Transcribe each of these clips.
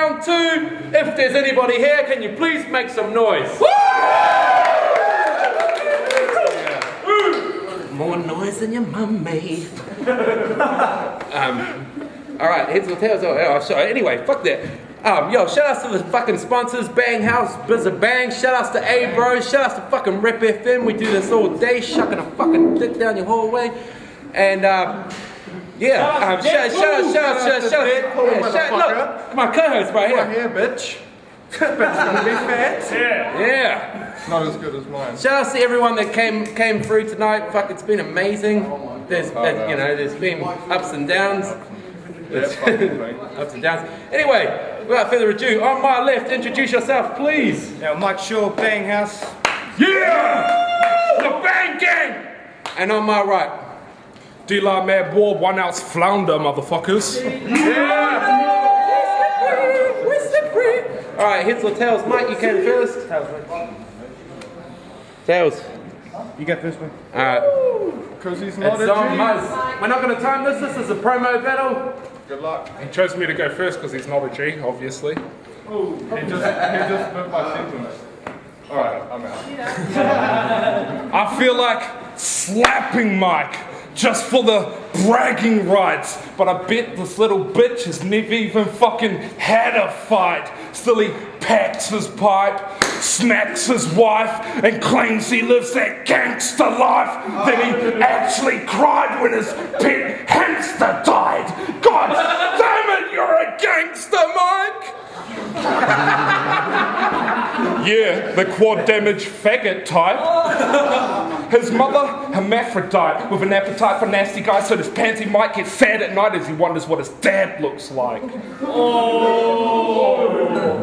round 2. If there's anybody here, can you please make some noise? More noise than your mum made. Alright, heads or tails. Oh, sorry. Anyway, fuck that. Shout outs to the fucking sponsors, Bang House, Bizza Bang, shout outs to A-Bros, shout outs to fucking Rep FM, we do this all day, shucking a fucking dick down your hallway, and shout out, look, my co-host right here. Right here, bitch. Bitch gonna be fat. Yeah. Not as good as mine. Shout outs to everyone that came through tonight, fuck, it's been amazing, there's been ups and downs. Ups and downs. Anyway, without further ado, on my left, introduce yourself, please. Now, Mike Shaw, Bang House. Yeah! The Bang Gang! And on my right, Dlar Mad War, 1 ounce flounder, motherfuckers. yeah! Alright, heads or tails? Mike, you came first. Tails. You go first, man. Alright. Because he's not It's a on G. Muzz. We're not going to time this. This is a promo battle. Good luck. He chose me to go first because he's not a G, obviously. He just bit my sentence. Alright, I'm out. I feel like slapping Mike just for the bragging rights, but I bet this little bitch has never even fucking had a fight. Still he packs his pipe, smacks his wife, and claims he lives that gangster life. Then he actually cried when his pet hamster died. God damn it, you're a gangster, Mike! Yeah, the quad damage faggot type. His mother, hermaphrodite, with an appetite for nasty guys, so this pansy might get fat at night as he wonders what his dad looks like.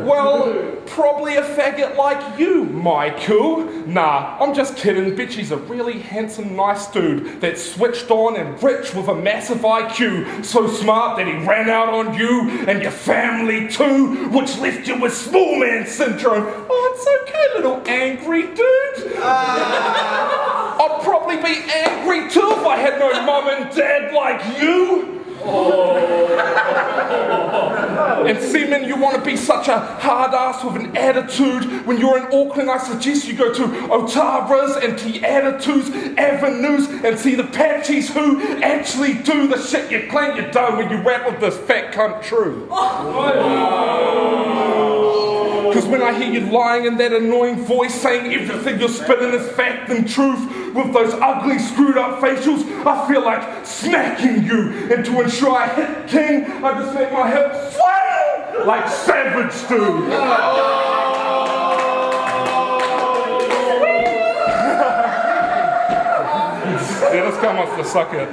Well, probably a faggot like you, Maiku. Nah, I'm just kidding, bitch, he's a really handsome, nice dude that's switched on and rich with a massive IQ. So smart that he ran out on you and your family too, which left you with small man syndrome. Oh, it's okay, little angry dude. I'd probably be angry too if I had no mum and dad like you. And seeming you want to be such a hard ass with an attitude. When you're in Auckland, I suggest you go to Otara's and Te-Attitudes Avenues and see the Patchies who actually do the shit you claim you don't when you rap with this fat cunt true. Because when I hear you lying in that annoying voice saying everything you're spitting is fact and truth with those ugly screwed up facials, I feel like smacking you. And to ensure I hit king, I just make my hip swing like Savage do. Yeah, this guy wants to suck it.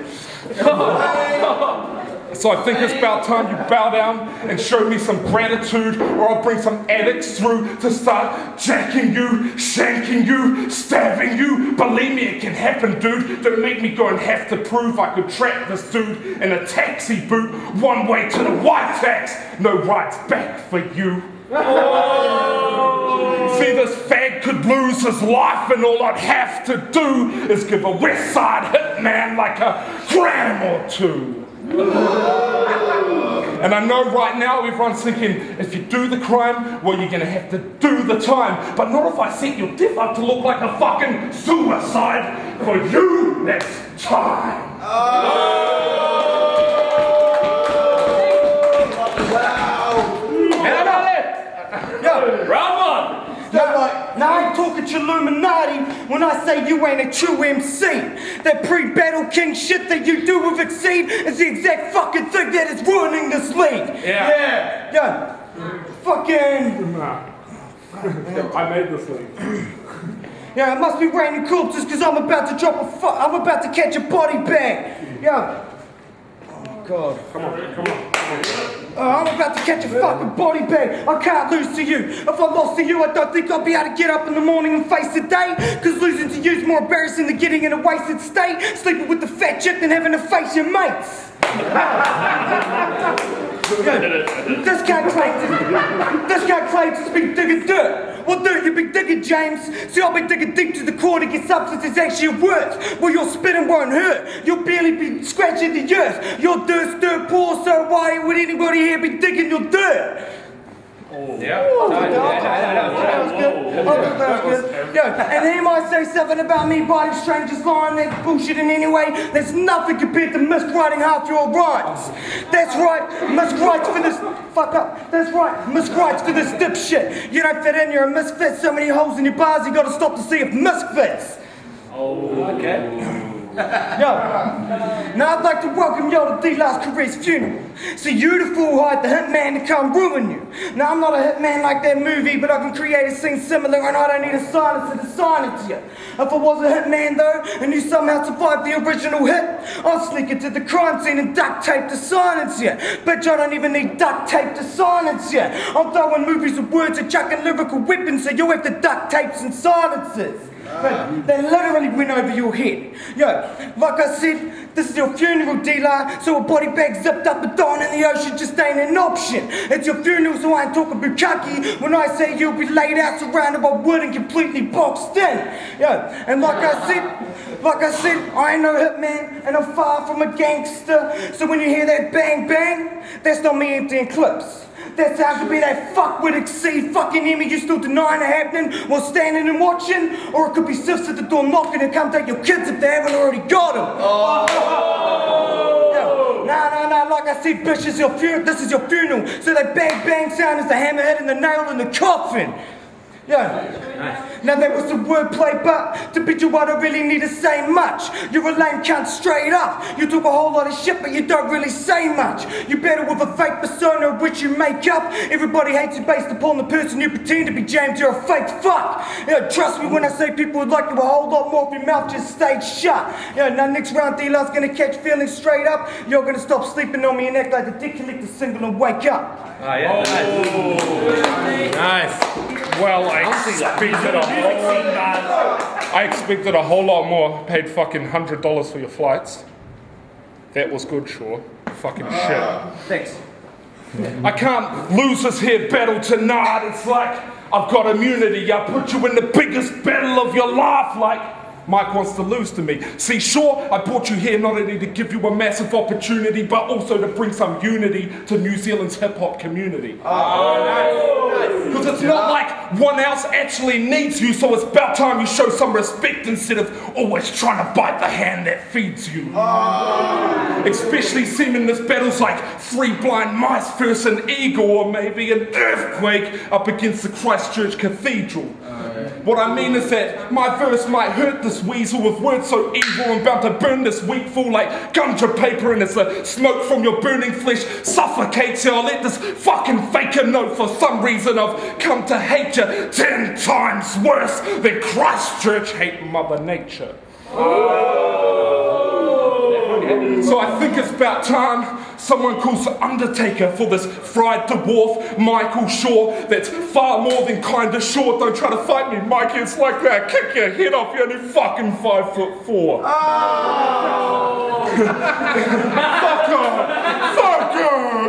So I think it's about time you bow down and show me some gratitude, or I'll bring some addicts through to start jacking you, shanking you, stabbing you. Believe me, it can happen, dude. Don't make me go and have to prove I could trap this dude in a taxi boot, one way to the white tax, no rights back for you. See, this fag could lose his life and all I'd have to do is give a West Side hitman like a gram or two. And I know right now everyone's thinking, if you do the crime, well, you're gonna have to do the time. But not if I set your death up to look like a fucking suicide. For you, that's time. And I'm left. Yo, Round 1. now I ain't talking to Illuminati when I say you ain't a true MC. That pre-battle king shit that you do with Exceed is the exact fucking thing that is ruining this league. Yeah. Yo, fucking... I made this league. Yeah, it must be raining corpses because I'm about to I'm about to catch a body bag. Yo. Oh, God. Come on. I'm about to catch a fucking body bag. I can't lose to you. If I lost to you, I don't think I'll be able to get up in the morning and face the day. Because losing to you is more embarrassing than getting in a wasted state, sleeping with the fat chick than having to face your mates. This guy claims to be digging dirt. What dirt you be digging, James? See, I'll be digging deep to the core to get substance that's actually worth. Well, your spitting won't hurt. You'll barely be scratching the earth. Your dirt's dirt poor, so why would anybody here be digging your dirt? Yeah. That was good. That was good. Yo, and he might say something about me biting strangers' line. That's bullshit in any way. There's nothing compared to miswriting half your rhymes. That's right, miswrites for this. Fuck up. That's right, miswrites for this dipshit. You don't fit in, you're a misfit. So many holes in your bars, you gotta stop to see if misfits. Okay. Yo, now I'd like to welcome y'all to Dlar's career's funeral. So you the fool hired the hitman to come ruin you. Now I'm not a hitman like that movie, but I can create a scene similar and I don't need a silencer to sign it to you. If I was a hitman though, and you somehow survived the original hit, I'll sneak into the crime scene and duct tape to silence you. Bitch, I don't even need duct tape to silence you. I'm throwing movies with words and chucking lyrical weapons so you'll have the duct tapes and silencers. But they literally went over your head. Yo, like I said, this is your funeral, Dlar, so a body bag zipped up and thrown in the ocean just ain't an option. It's your funeral, so I ain't talking bukkake when I say you'll be laid out surrounded by wood and completely boxed in. Yo, and like I said, I ain't no hitman and I'm far from a gangster. So when you hear that bang bang, that's not me emptying clips. That sounds to be that fuckwit exceed fucking hear me, you still denying it happening while standing and watching? Or it could be Sifs at the door knocking and come take your kids if they haven't already got them. Nah, like I said, bitch, this is your funeral. So that bang bang sound is the hammer hitting the nail in the coffin. Yeah. Now there was some wordplay, but to beat you I don't really need to say much. You're a lame cunt straight up. You talk a whole lot of shit, but you don't really say much. You better with a fake persona which you make up. Everybody hates you based upon the person you pretend to be, James. You're a fake fuck. Yeah, trust me when I say people would like you a whole lot more if your mouth just stayed shut. Yeah, now next round Dlar's gonna catch feelings straight up. You're gonna stop sleeping on me and act like the Dick Collector single and wake up. Oh, yeah. Nice. Well, I expected a whole lot more. Paid fucking $100 for your flights. That was good, sure. Fucking shit. Thanks. I can't lose this here battle tonight. It's like I've got immunity. I put you in the biggest battle of your life, like Mike wants to lose to me. See, sure, I brought you here not only to give you a massive opportunity, but also to bring some unity to New Zealand's hip-hop community. Because it's not like one else actually needs you, so it's about time you show some respect instead of always trying to bite the hand that feeds you. Especially seeming this battle's like 3 blind mice versus an eagle, or maybe an earthquake up against the Christchurch Cathedral. What I mean is that my verse might hurt this weasel with words so evil I'm bound to burn this weak fool like gumdrop paper, and as the smoke from your burning flesh suffocates you, I'll let this fucking faker know for some reason I've come to hate you 10 times worse than Christchurch hate Mother Nature. So I think it's about time someone calls the Undertaker for this fried dwarf Michael Shaw that's far more than kinda short. Don't try to fight me, Mikey, it's like that. Kick your head off, you're only fucking 5'4". Fuck off! Fuck off!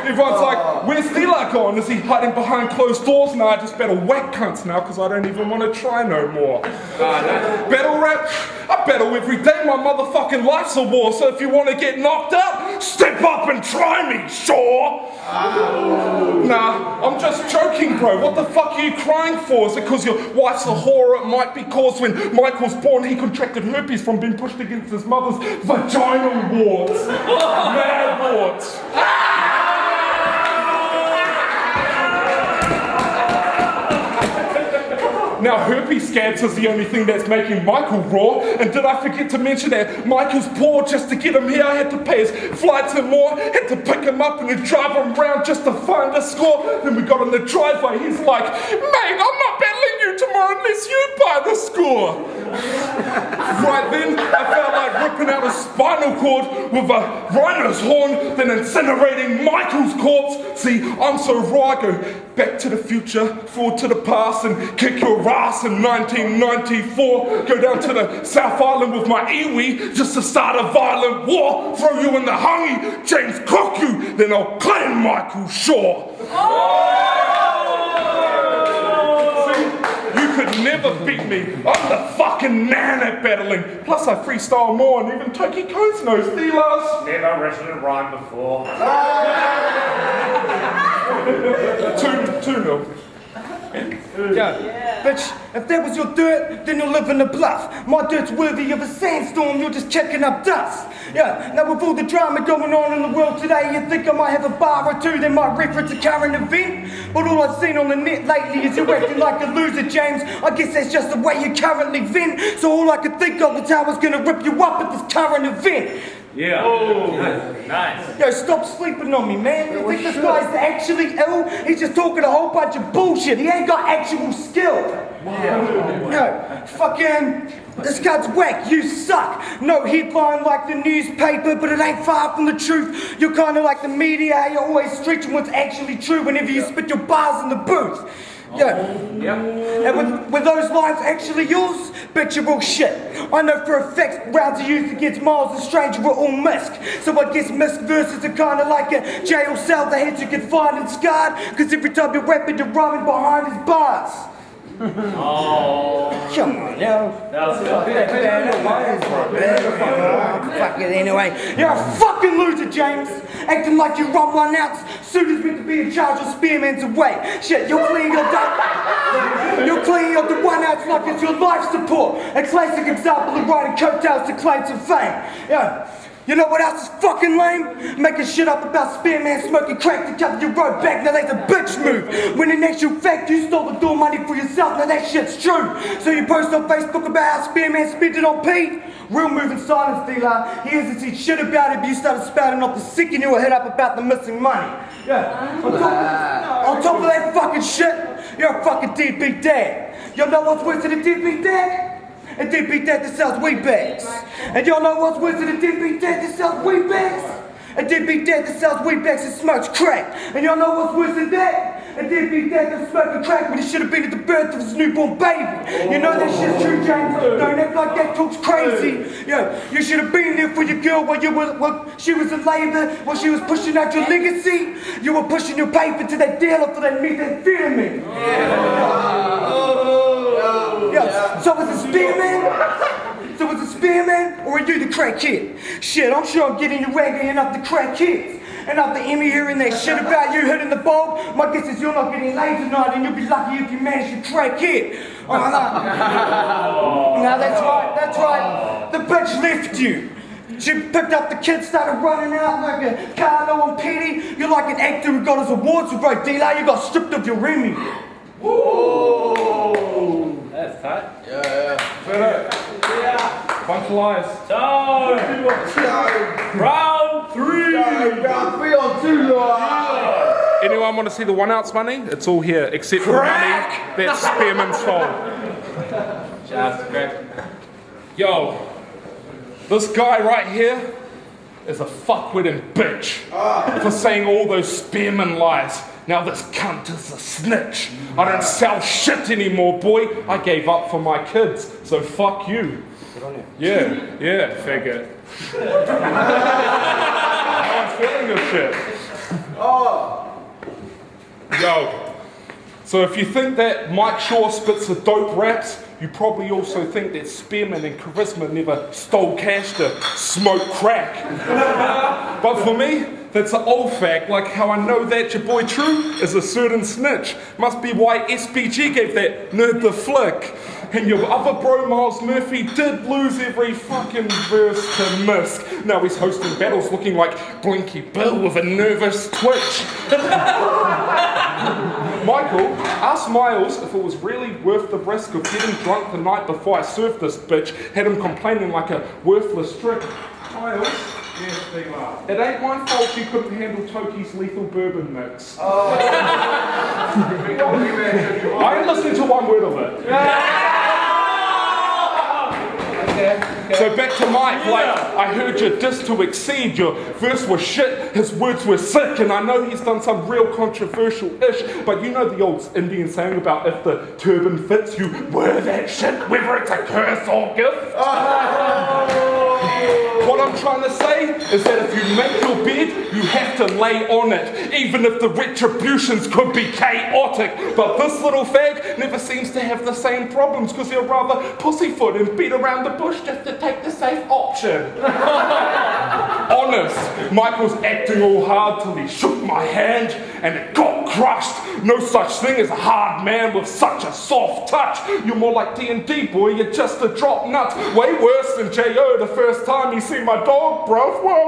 Everyone's like, where's Dlar gone? Is he hiding behind closed doors? Nah, I just battle whack cunts now because I don't even want to try no more. Battle rap? I battle every day, my motherfucking life's a war, so if you want to get knocked out, step up and try me, sure. Nah, I'm just joking, bro. What the fuck are you crying for? Is it because your wife's a whore? It might be cause when Mike was born, he contracted herpes from being pushed against his mother's vaginal warts. Mad warts. Now, herpes scabs is the only thing that's making Michael raw. And did I forget to mention that Michael's poor? Just to get him here, I had to pay his flights and more. Had to pick him up and then drive him around just to find a score. Then we got on the driveway. He's like, mate, I'm not battling you tomorrow unless you buy the score. Right then, I felt like ripping out a spinal cord with a rhino's horn, then incinerating Michael's corpse. See, I'm so raw, I go back to the future, forward to the past, and kick your ass in 1994. Go down to the South Island with my iwi just to start a violent war. Throw you in the hungy, James cook you, then I'll claim Michael Shaw. You could never beat me. I'm the fucking man at battling. Plus I freestyle more, and even Toki Coates knows Dlar's Never written a rhyme before. 2-0. Yeah. Bitch, if that was your dirt, then you'll live in the bluff. My dirt's worthy of a sandstorm, you're just kicking up dust. Yeah, now with all the drama going on in the world today, you think I might have a bar or two that might reference a current event? But all I've seen on the net lately is you acting like a loser, James. I guess that's just the way you currently vent. So all I could think of was how I was gonna rip you up at this current event. Yeah. Oh, nice. Yo, stop sleeping on me, man. You think this guy's actually ill? He's just talking a whole bunch of bullshit. He ain't got actual skill. Yo, fucking, this guy's whack. You suck. No headline like the newspaper, but it ain't far from the truth. You're kind of like the media. How you're always stretching what's actually true whenever you spit your bars in the booth. Yeah. And with those lines actually yours, bitch, you're all shit. I know for a fact rounds are used against Miles and Stranger were all misc. So I guess misc verses are kind of like a jail cell the heads you can find and scarred. Cause every time you're rapping, you're rhyming behind his bars. Oh. Come on, now. That was Fuck it anyway. You're a fucking loser, James. Acting like you run one outs. Suitor's meant to be in charge of spearman's away. Shit, you're cleaning your the one outs like it's your life support. A classic example of riding coattails to claim some fame. Yeah. You know what else is fucking lame? Making shit up about Spearman smoking crack to cover your road back. Now that's a bitch move. When in actual fact you stole the door money for yourself. Now that shit's true. So you post on Facebook about how Spearman spent it on Pete. Real move in silence, Dlar. He hasn't said shit about it, but you started spouting off the sick and you were hit up about the missing money. Yeah. On top of that fucking shit, you're a fucking deadbeat dad. You know what's worse than a deadbeat dad? A deadbeat dad that sells weed bags. And y'all know what's worse than a deadbeat dad that sells weed bags? A deadbeat dad that sells weed bags and smokes crack. And y'all know what's worse than that? A deadbeat dad that's smoking crack when he should have been at the birth of his newborn baby. You know that shit's true, James. Don't act like that talk's crazy. Yo, you should have been there for your girl when she was in labor, when she was pushing out your legacy. You were pushing your paper to that dealer for that methamphetamine. Yeah, so was it Spearman? So was it Spearman, or are you the crackhead? Shit, I'm sure I'm getting you ragging enough the crackheads. And after Emmy hearing that shit about you hitting the bulb, my guess is you're not getting laid tonight and you'll be lucky if you manage to crackhead. Oh, no. No, that's right. The bitch left you. She picked up the kid, started running out like a Carlo and Petty. You're like an actor who got his awards for bro Dlar. You got stripped of your Remy. Whoa. That's tight. Yeah. Bunch of lies. Round 3. Round 3 on 2, Anyone want to see the one outs money? It's all here, except for the money that Spearman stole. Shout out to Greg. Yo, this guy right here is a fuckwitting bitch for saying all those Spearman lies. Now this cunt is a snitch. I don't sell shit anymore, boy. I gave up for my kids, so fuck you. Good on you. Yeah, faggot. No one's feeling this shit. Yo, so if you think that Mike Shaw spits the dope raps, you probably also think that Spearman and Charisma never stole cash to smoke crack. But for me, that's an old fact, like how I know that your boy True is a certain snitch. Must be why SPG gave that nerd the flick. And your other bro Miles Murphy did lose every fucking verse to Misk. Now he's hosting battles looking like Blinky Bill with a nervous twitch. Michael, ask Miles if it was really worth the risk of getting drunk the night before I served this bitch, had him complaining like a worthless trick. Miles? Yes, Dlar. It ain't my fault you couldn't handle Toki's lethal bourbon mix. Oh. I ain't listening to one word of it. So back to Mike, like, I heard your diss to exceed, your verse was shit, his words were sick, and I know he's done some real controversial ish, but you know the old Indian saying about if the turban fits, you wear that shit, whether it's a curse or gift? What I'm trying to say is that if you make your bed, you have to lay on it, even if the retributions could be chaotic. But this little fag never seems to have the same problems because he'll rather pussyfoot and beat around the bush just to take the safe option. Honest, Michael's acting all hard till he shook my hand and it got crushed. No such thing as a hard man with such a soft touch. You're more like D&D, boy, you're just a drop nut. Way worse than J.O. the first time he seen my dog, bro. Whoa.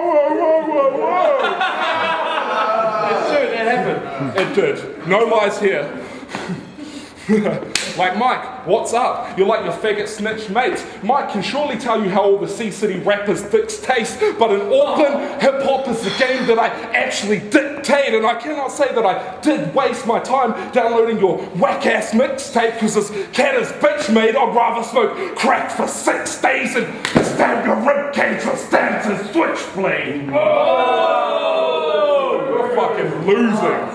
It's true, that happened. It did. No lies here. Like, Mike, what's up? You're like your faggot snitch mates. Mike can surely tell you how all the C-City rappers' dicks taste, but in Auckland, hip-hop is the game that I actually dictate, and I cannot say that I did waste my time downloading your whack-ass mixtape, because as cat as bitch made, I'd rather smoke crack for 6 days and stab your ribcage with stamps and switchblade. Oh! You're fucking losing.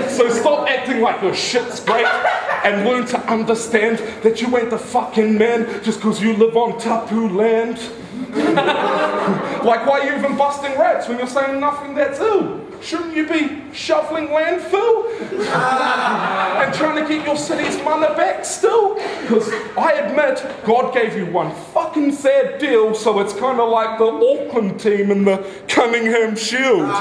So stop acting like your shit's great and learn to understand that you ain't the fucking man just because you live on Tapu land. Like, why are you even busting rats when you're saying nothing that's ill? Shouldn't you be shuffling landfill? And trying to get your city's mana back still? Because I admit, God gave you one fucking sad deal, so it's kind of like the Auckland team in the Cunningham Shield.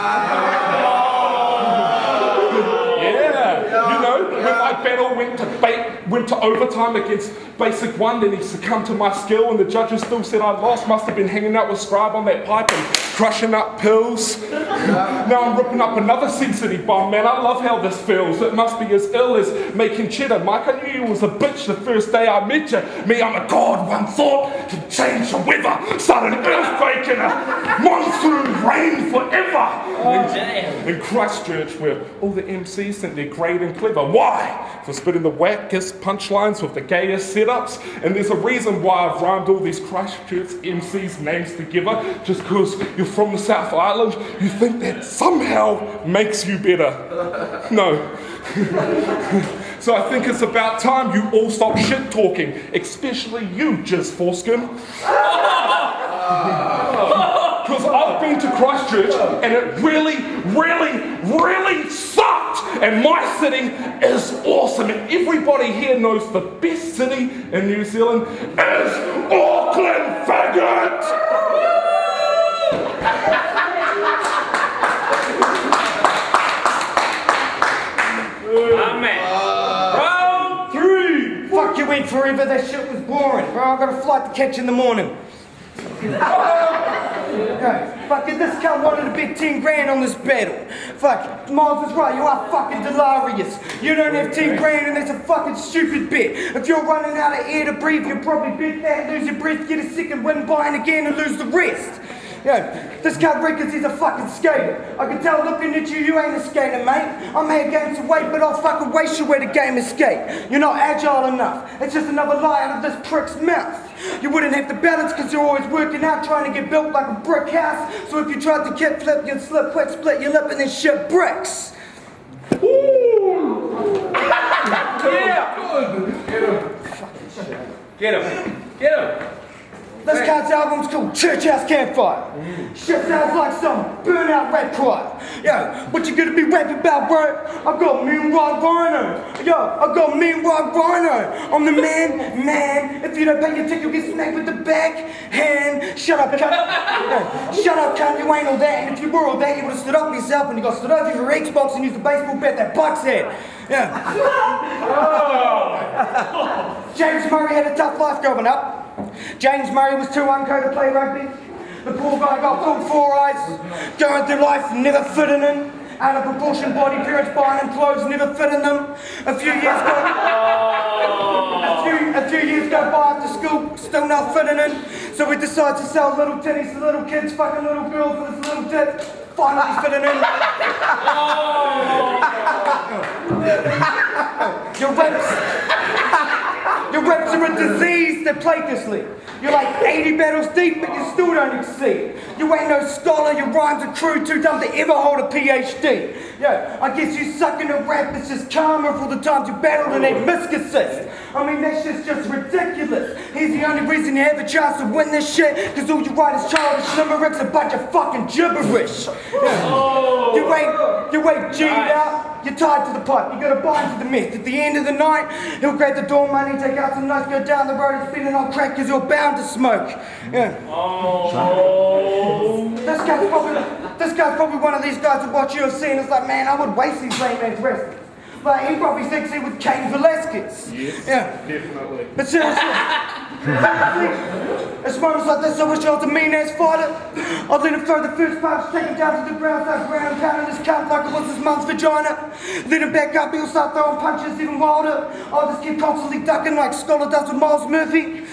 When my battle went to overtime against Basic 1, then he succumbed to my skill, and the judges still said I lost. Must have been hanging out with Scribe on that pipe and crushing up pills. Now I'm ripping up another C-City bomb, man. I love how this feels. It must be as ill as making cheddar. Mike, I knew you was a bitch the first day I met you. Me, I'm a god. One thought can change the weather. Start an earthquake and a monsoon rain forever. In Christchurch, where all the MCs think they're great and clever. Why? For spitting the wackest punchlines with the gayest setups. And there's a reason why I've rhymed all these Christchurch MCs' names together. Just because you're from the South Island, you think that somehow makes you better. No. So I think it's about time you all stop shit talking, especially you, Jizz Foreskin. Because I've been to Christchurch and it really sucked. And my city is awesome. And everybody here knows the best city in New Zealand is Auckland, faggot! Round 3! Fuck you went forever, that shit was boring. Bro, I got a flight to catch in the morning. Okay, fuck it, this cunt wanted to bet 10 grand on this battle. Fuck it, Miles is right, you are fucking delirious. You don't have 10 grand and that's a fucking stupid bet. If you're running out of air to breathe, you'll probably bet that, lose your breath, get a second wind buying again and lose the rest. This cunt reckons he's a fucking skater. I can tell looking at you, you ain't a skater, mate. I may have gained some weight, but I'll fucking waste you where the game is skate. You're not agile enough. It's just another lie out of this prick's mouth. You wouldn't have to balance because you're always working out trying to get built like a brick house. So if you tried to kick flip, you'd slip quick, split your lip and then shit bricks. Get him! This cunt's album's called Church House Campfire. Shit sounds like some burnout rap cry. Yo, what you gonna be rapping about, bro? I got mean rock rhino. Yo, I got mean rock rhino. I'm the man. If you don't pay your ticket, you'll get smacked with the backhand. Shut up, cunt. Shut up, cunt. You ain't all that. And if you were all that, you would have stood up for yourself and you got stood over your Xbox and used the baseball bat that Bucks had. Yeah. James Murray had a tough life growing up. James Murray was too unco to play rugby. The poor guy got full 4 eyes, going through life never fitting in. Out of proportion body, parents buying him clothes never fitting them. A few years go by after school, still not fitting in. So we decide to sell little titties to little kids, fucking little girls with his little tits. Finally fitting in. Your reps are a disease that plague this league. You're like 80 battles deep, but you still don't exceed. You ain't no scholar, your rhymes are crude, too dumb to ever hold a PhD. Yo, I guess you suck in a rap, it's just karma for the times you battled and ate miscuses. I mean, that shit's just ridiculous. Here's the only reason you have a chance to win this shit, cause all you write is childish limericks, a bunch of fucking gibberish. You ain't G'd out, you're tied to the pipe, you gotta buy into the mess. At the end of the night, he'll grab the door money, take out some notes, go down the road and spin it on crack cause you're bound to smoke. Yeah. This guy's probably one of these guys who watch UFC and it's like, man, I would waste these lame ass wrestlers. Like, he probably thinks he with Cain Velasquez. Yes, yeah. definitely. But seriously, it's moments like this I wish I was a mean-ass fighter. I'd let him throw the first punch, take him down to the ground, start ground pounding his cunt like it was his mum's vagina. Let him back up, he'll start throwing punches even wilder. I'll just keep constantly ducking like Scholar does with Miles Murphy.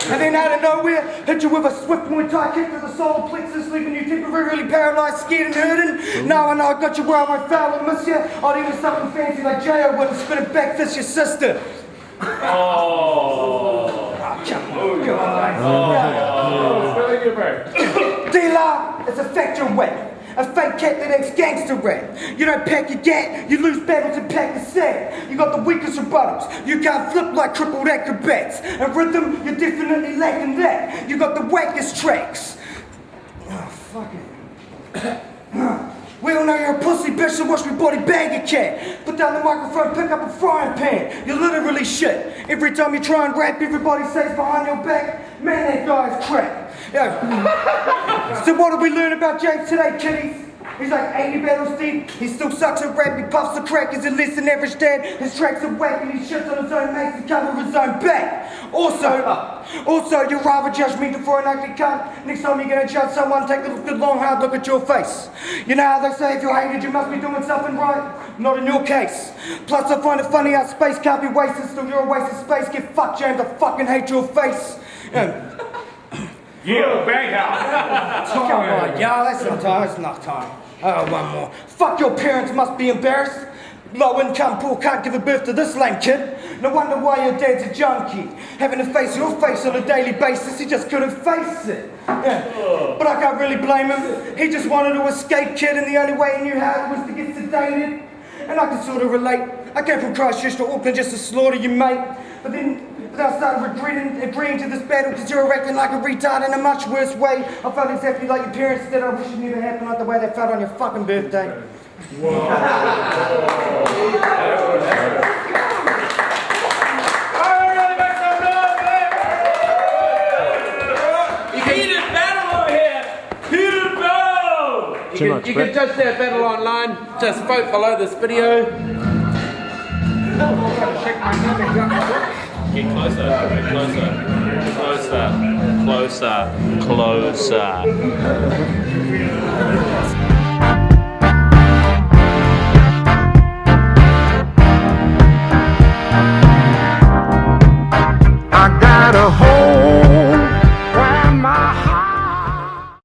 And then out of nowhere, hit you with a swift Muay Thai kick to the solar plexus, leaving you temporarily paralyzed, scared and hurting. Now I know I got you where I won't foul and miss you. I'd even something fancy like J.O. would and spin it back fist your sister. Dlar is a factor weapon. A fake cat that acts gangster rap. You don't pack your gat, you lose battles and pack a set. You got the weakest rebuttals. You can't flip like crippled acrobats. And rhythm, you're definitely lacking that. You got the wackest tracks. Oh, fuck it. We all know you're a pussy bitch, so watch me body bag a cat. Put down the microphone, pick up a frying pan. You're literally shit. Every time you try and rap, everybody says behind your back, man, that guy's crap. Yo. So what did we learn about James today, kiddies? He's like 80 battles deep, he still sucks at rap, he puffs the crack, he's a less than average dad, his tracks are whack and he shits on his own mates to cover his own back. Also, you're rather judgmental for an ugly cunt. Next time you're gonna judge someone, take a good long hard look at your face. You know how they say if you're hated, you must be doing something right? Not in your case. Plus I find it funny how space can't be wasted, still you're a waste of space. Get fucked, James, I fucking hate your face. Yeah, bang out. Come on, y'all, that's not time, that's not time. Oh, one more. Fuck, your parents must be embarrassed. Low income, poor can't give a birth to this lame kid. No wonder why your dad's a junkie. Having to face your face on a daily basis, he just couldn't face it. Yeah. But I can't really blame him. He just wanted to escape, kid, and the only way he knew how was to get sedated. And I can sort of relate. I came from Christchurch to Auckland just to slaughter you, mate. But then I started agreeing to this battle because you're acting like a retard in a much worse way. I felt exactly like your parents did. I wish it never happened like the way they felt on your fucking birthday. Heated battle over here! Heated battle! You can judge that battle online. Just vote below this video. Get closer, closer, closer, closer.